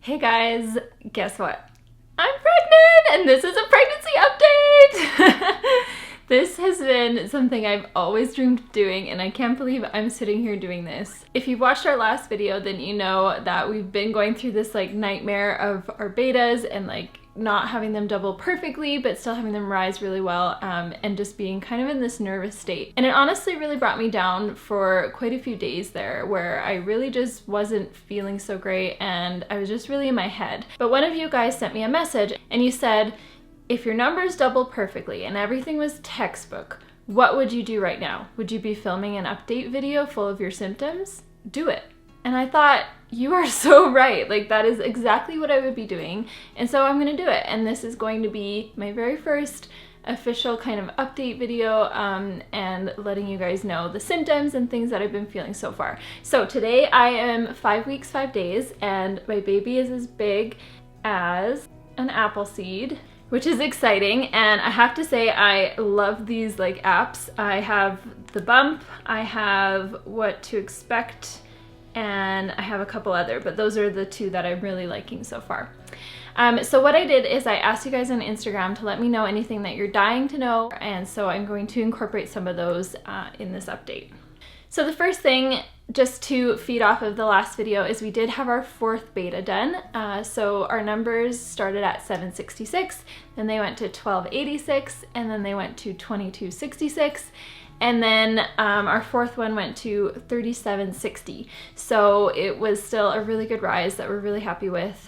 Hey guys, guess what? I'm pregnant and this is a pregnancy update! This has been something I've always dreamed of doing and I can't believe I'm sitting here doing this. If you've watched our last video, then you know that we've been going through this like nightmare of our betas and like not having them double perfectly but still having them rise really well, and just being kind of in this nervous state. And it honestly really brought me down for quite a few days there where I really just wasn't feeling so great and I was just really in my head. But one of you guys sent me a message and you said, if your numbers doubled perfectly and everything was textbook, what would you do right now? Would you be filming an update video full of your symptoms? Do it. And I thought, you are so right. Like, that is exactly what I would be doing. And so I'm gonna do it. And this is going to be my very first official kind of update video, and letting you guys know the symptoms and things that I've been feeling so far. So today I am 5 weeks, 5 days, and my baby is as big as an apple seed, which is exciting. And I have to say, I love these like apps. I have the Bump, I have What to Expect, and I have a couple other, but those are the two that I'm really liking so far. So what I did is I asked you guys on Instagram to let me know anything that you're dying to know, and so I'm going to incorporate some of those in this update. So the first thing, just to feed off of the last video, is we did have our 4th beta done. So our numbers started at 766, then they went to 1286, and then they went to 2266. And then our 4th one went to 3760. So it was still a really good rise that we're really happy with.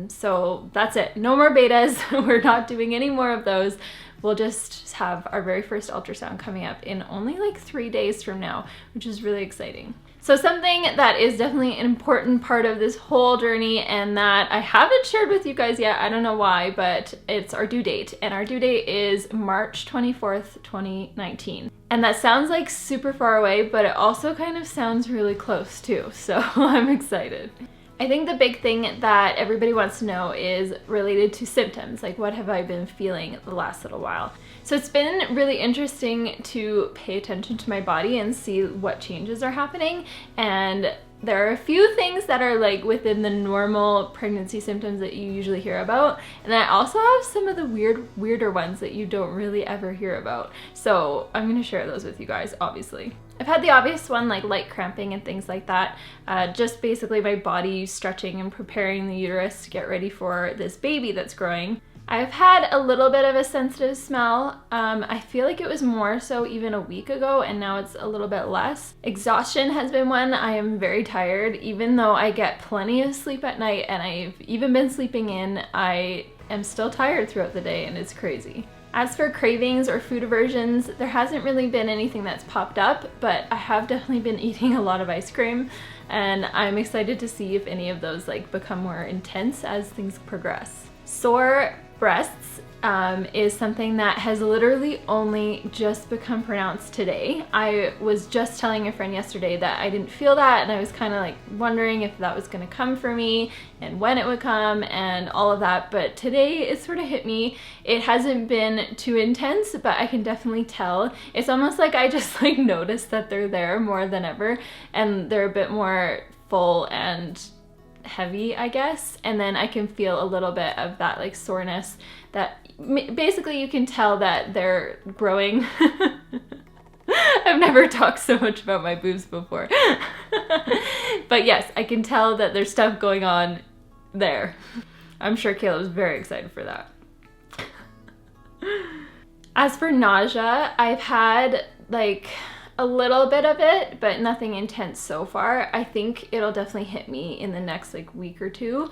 So that's it. No more betas. We're not doing any more of those. We'll just have our very first ultrasound coming up in only like 3 days from now, which is really exciting. So something that is definitely an important part of this whole journey and that I haven't shared with you guys yet, I don't know why, but it's our due date. And our due date is March 24th, 2019. And that sounds like super far away, but it also kind of sounds really close too. So I'm excited. I think the big thing that everybody wants to know is related to symptoms, like what have I been feeling the last little while. So it's been really interesting to pay attention to my body and see what changes are happening, and there are a few things that are like within the normal pregnancy symptoms that you usually hear about, and I also have some of the weirder ones that you don't really ever hear about. So I'm gonna share those with you guys, obviously. I've had the obvious one, like light cramping and things like that. Just basically my body stretching and preparing the uterus to get ready for this baby that's growing. I've had a little bit of a sensitive smell. I feel like it was more so even a week ago, and now it's a little bit less. Exhaustion has been one. I am very tired. Even though I get plenty of sleep at night and I've even been sleeping in, I am still tired throughout the day, and it's crazy. As for cravings or food aversions, there hasn't really been anything that's popped up, but I have definitely been eating a lot of ice cream, and I'm excited to see if any of those like become more intense as things progress. Sore breasts is something that has literally only just become pronounced today. I was just telling a friend yesterday that I didn't feel that, and I was kind of like wondering if that was going to come for me and when it would come and all of that, but today it sort of hit me. It hasn't been too intense, but I can definitely tell. It's almost like I just like noticed that they're there more than ever, and they're a bit more full and heavy, I guess, and then I can feel a little bit of that like soreness that basically you can tell that they're growing. I've never talked so much about my boobs before. But yes, I can tell that there's stuff going on there. I'm sure Kayla was very excited for that. As for nausea, I've had like a little bit of it, but nothing intense so far. I think it'll definitely hit me in the next like week or two,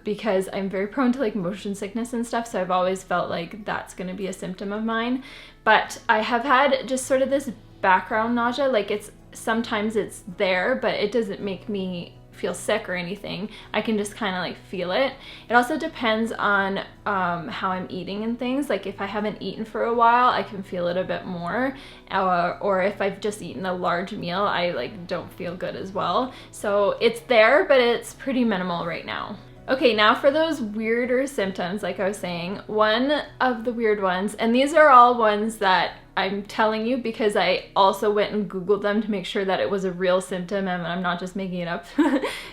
because I'm very prone to like motion sickness and stuff, so I've always felt like that's going to be a symptom of mine. But I have had just sort of this background nausea, like sometimes it's there, but it doesn't make me feel sick or anything. I can just kind of like feel it. It also depends on how I'm eating and things. Like if I haven't eaten for a while, I can feel it a bit more, or if I've just eaten a large meal, I like don't feel good as well. So it's there, but it's pretty minimal right now. Okay, now for those weirder symptoms, like I was saying, one of the weird ones, and these are all ones that I'm telling you because I also went and Googled them to make sure that it was a real symptom and I'm not just making it up.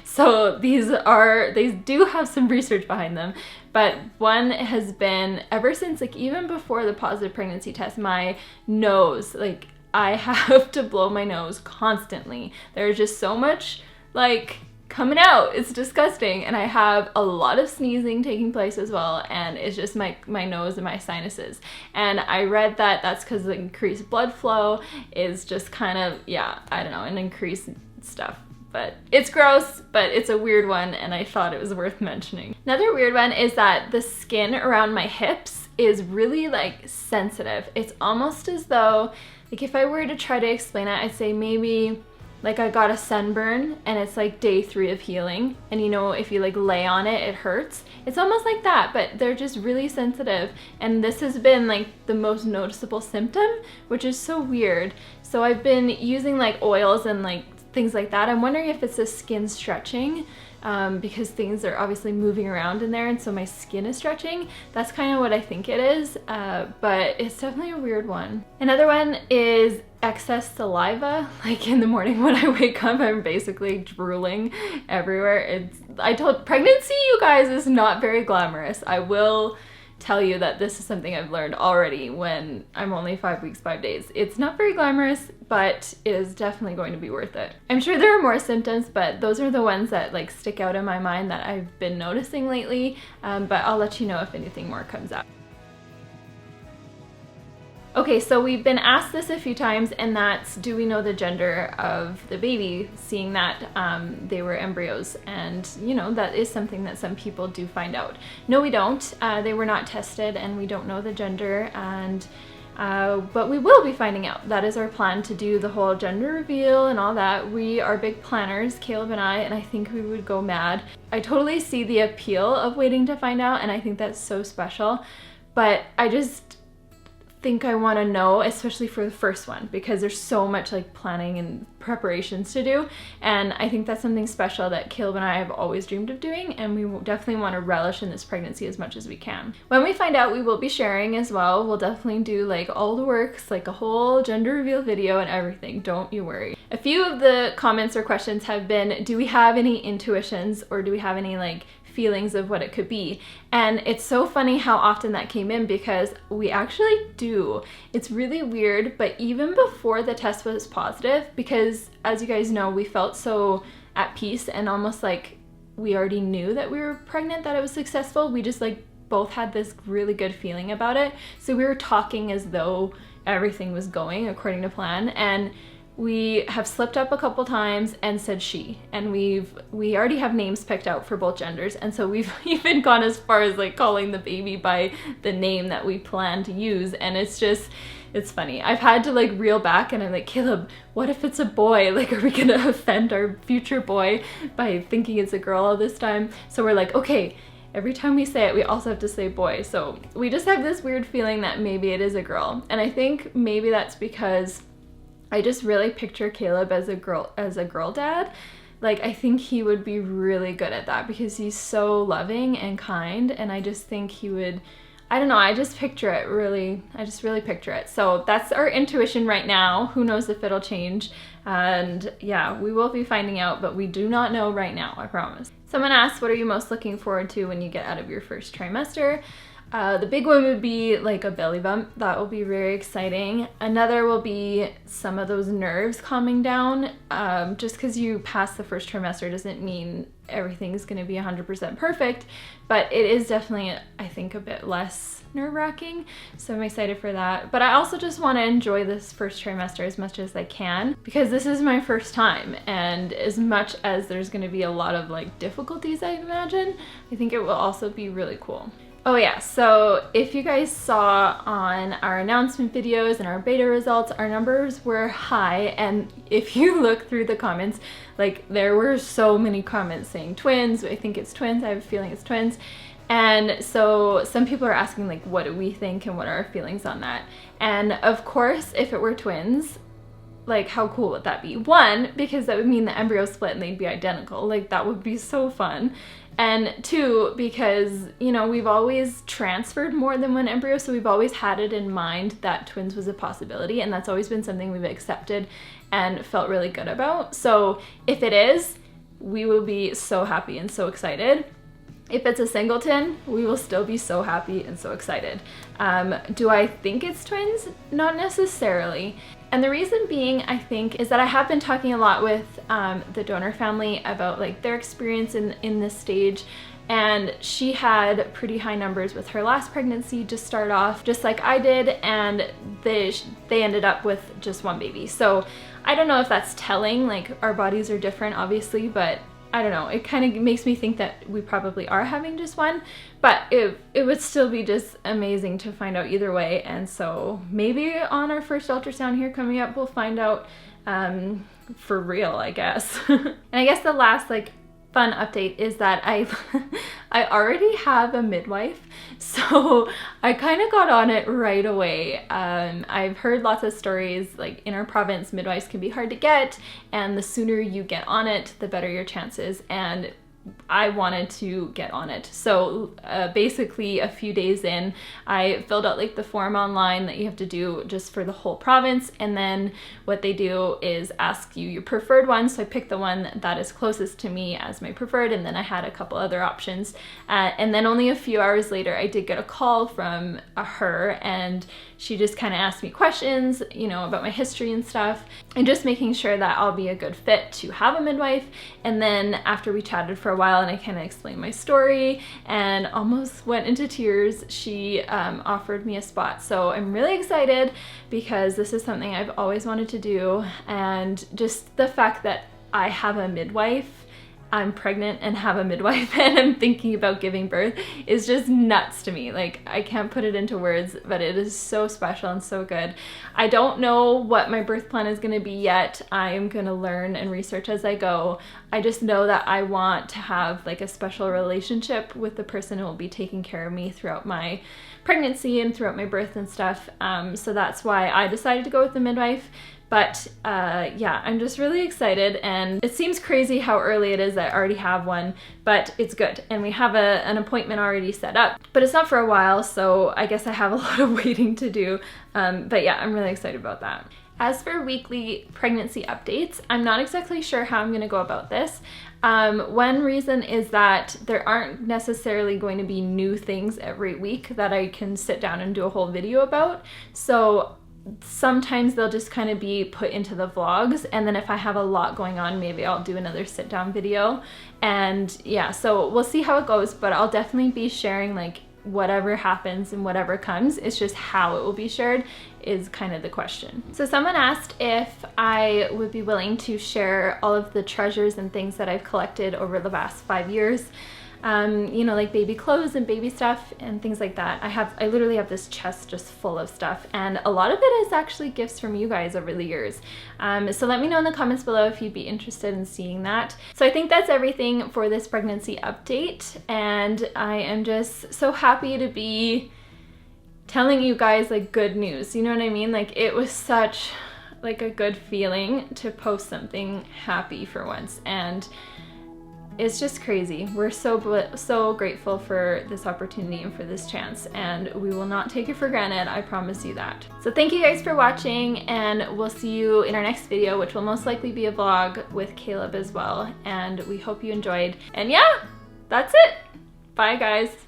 So they do have some research behind them. But one has been, ever since, like even before the positive pregnancy test, my nose, like I have to blow my nose constantly. There's just so much like coming out. It's disgusting. And I have a lot of sneezing taking place as well, and it's just my nose and my sinuses. And I read that that's because the increased blood flow is just kind of, yeah, I don't know, an increased stuff. But it's gross, but it's a weird one, and I thought it was worth mentioning. Another weird one is that the skin around my hips is really like sensitive. It's almost as though, like if I were to try to explain it, I'd say maybe like I got a sunburn and it's like day 3 of healing, and you know, if you like lay on it, it hurts. It's almost like that, but they're just really sensitive, and this has been like the most noticeable symptom, which is so weird. So I've been using like oils and like things like that. I'm wondering if it's the skin stretching, because things are obviously moving around in there, and so my skin is stretching. That's kind of what I think it is, but it's definitely a weird one. Another one is excess saliva. Like in the morning when I wake up, I'm basically drooling everywhere. Pregnancy, you guys, is not very glamorous. I will tell you that this is something I've learned already when I'm only 5 weeks, 5 days. It's not very glamorous, but it is definitely going to be worth it. I'm sure there are more symptoms, but those are the ones that like stick out in my mind that I've been noticing lately, but I'll let you know if anything more comes up. Okay, so we've been asked this a few times, and that's, do we know the gender of the baby, seeing that they were embryos? And you know, that is something that some people do find out. No, we don't. They were not tested, and we don't know the gender, and but we will be finding out. That is our plan, to do the whole gender reveal and all that. We are big planners, Caleb and I think we would go mad. I totally see the appeal of waiting to find out, and I think that's so special, but I just think I want to know, especially for the first one, because there's so much like planning and preparations to do, and I think that's something special that Caleb and I have always dreamed of doing, and we definitely want to relish in this pregnancy as much as we can. When we find out, we will be sharing as well. We'll definitely do like all the works, like a whole gender reveal video and everything, don't you worry. A few of the comments or questions have been, do we have any intuitions, or do we have any like feelings of what it could be? And it's so funny how often that came in, because we actually do. It's really weird, but even before the test was positive, because as you guys know, we felt so at peace and almost like we already knew that we were pregnant, that it was successful. We just like both had this really good feeling about it. So we were talking as though everything was going according to plan, and we have slipped up a couple times and said she, and we already have names picked out for both genders, and so we've even gone as far as like calling the baby by the name that we plan to use, and it's funny. I've had to like reel back, and I'm like, Caleb, what if it's a boy? Like, are we gonna offend our future boy by thinking it's a girl all this time? So we're like, okay, every time we say it, we also have to say boy. So we just have this weird feeling that maybe it is a girl, and I think maybe that's because I just really picture Caleb as a girl dad. Like, I think he would be really good at that, because he's so loving and kind, and I just think he would, I don't know, I just really picture it. So that's our intuition right now. Who knows if it'll change? And yeah, we will be finding out, but we do not know right now, I promise. Someone asked, what are you most looking forward to when you get out of your first trimester? The big one would be like a belly bump. That will be very exciting. Another will be some of those nerves calming down. Just because you pass the first trimester doesn't mean everything's going to be 100% perfect, but it is definitely, I think, a bit less nerve-wracking. So I'm excited for that. But I also just want to enjoy this first trimester as much as I can, because this is my first time, and as much as there's going to be a lot of like difficulties, I imagine, I think it will also be really cool. Oh yeah, so if you guys saw on our announcement videos and our beta results, our numbers were high, and if you look through the comments, like there were so many comments saying twins. I think it's twins, I have a feeling it's twins. And so some people are asking like, what do we think and what are our feelings on that? And of course, if it were twins, like how cool would that be? One, because that would mean the embryo split and they'd be identical. Like that would be so fun. And 2, because, you know, we've always transferred more than one embryo, so we've always had it in mind that twins was a possibility, and that's always been something we've accepted and felt really good about. So if it is, we will be so happy and so excited. If it's a singleton, we will still be so happy and so excited. Do I think it's twins? Not necessarily. And the reason being, I think, is that I have been talking a lot with the donor family about like their experience in this stage. And she had pretty high numbers with her last pregnancy to start off, just like I did, and they ended up with just one baby. So I don't know if that's telling, like our bodies are different obviously, but I don't know, it kind of makes me think that we probably are having just one, but it would still be just amazing to find out either way. And so maybe on our first ultrasound here coming up, we'll find out for real, I guess. And I guess the last like fun update is that I already have a midwife, so I kind of got on it right away. I've heard lots of stories like in our province midwives can be hard to get, and the sooner you get on it the better your chances, and I wanted to get on it. So basically a few days in, I filled out like the form online that you have to do just for the whole province, and then what they do is ask you your preferred one. So I picked the one that is closest to me as my preferred, and then I had a couple other options. And then only a few hours later, I did get a call from her, and she just kind of asked me questions, you know, about my history and stuff, and just making sure that I'll be a good fit to have a midwife. And then after we chatted for a while and I kind of explained my story and almost went into tears, she offered me a spot. So I'm really excited because this is something I've always wanted to do, and just the fact that I have a midwife, I'm pregnant and have a midwife and I'm thinking about giving birth is just nuts to me. Like, I can't put it into words, but it is so special and so good. I don't know what my birth plan is going to be yet. I'm going to learn and research as I go. I just know that I want to have like a special relationship with the person who will be taking care of me throughout my pregnancy and throughout my birth and stuff. So that's why I decided to go with the midwife. But yeah, I'm just really excited, and it seems crazy how early it is that I already have one, but it's good. And we have an appointment already set up, but it's not for a while, so I guess I have a lot of waiting to do. But yeah, I'm really excited about that. As for weekly pregnancy updates, I'm not exactly sure how I'm gonna go about this. One reason is that there aren't necessarily going to be new things every week that I can sit down and do a whole video about. So sometimes they'll just kind of be put into the vlogs, and then if I have a lot going on, maybe I'll do another sit down video. And yeah, so we'll see how it goes, but I'll definitely be sharing like whatever happens and whatever comes. It's just how it will be shared is kind of the question. So someone asked if I would be willing to share all of the treasures and things that I've collected over the past 5 years. You know, like baby clothes and baby stuff and things like that. I literally have this chest just full of stuff, and a lot of it is actually gifts from you guys over the years. So let me know in the comments below if you'd be interested in seeing that. So I think that's everything for this pregnancy update, and I am just so happy to be telling you guys like good news. You know what I mean? Like, it was such like a good feeling to post something happy for once, and it's just crazy. We're so grateful for this opportunity and for this chance, and we will not take it for granted, I promise you that. So thank you guys for watching, and we'll see you in our next video, which will most likely be a vlog with Caleb as well, and we hope you enjoyed. And yeah, that's it. Bye guys.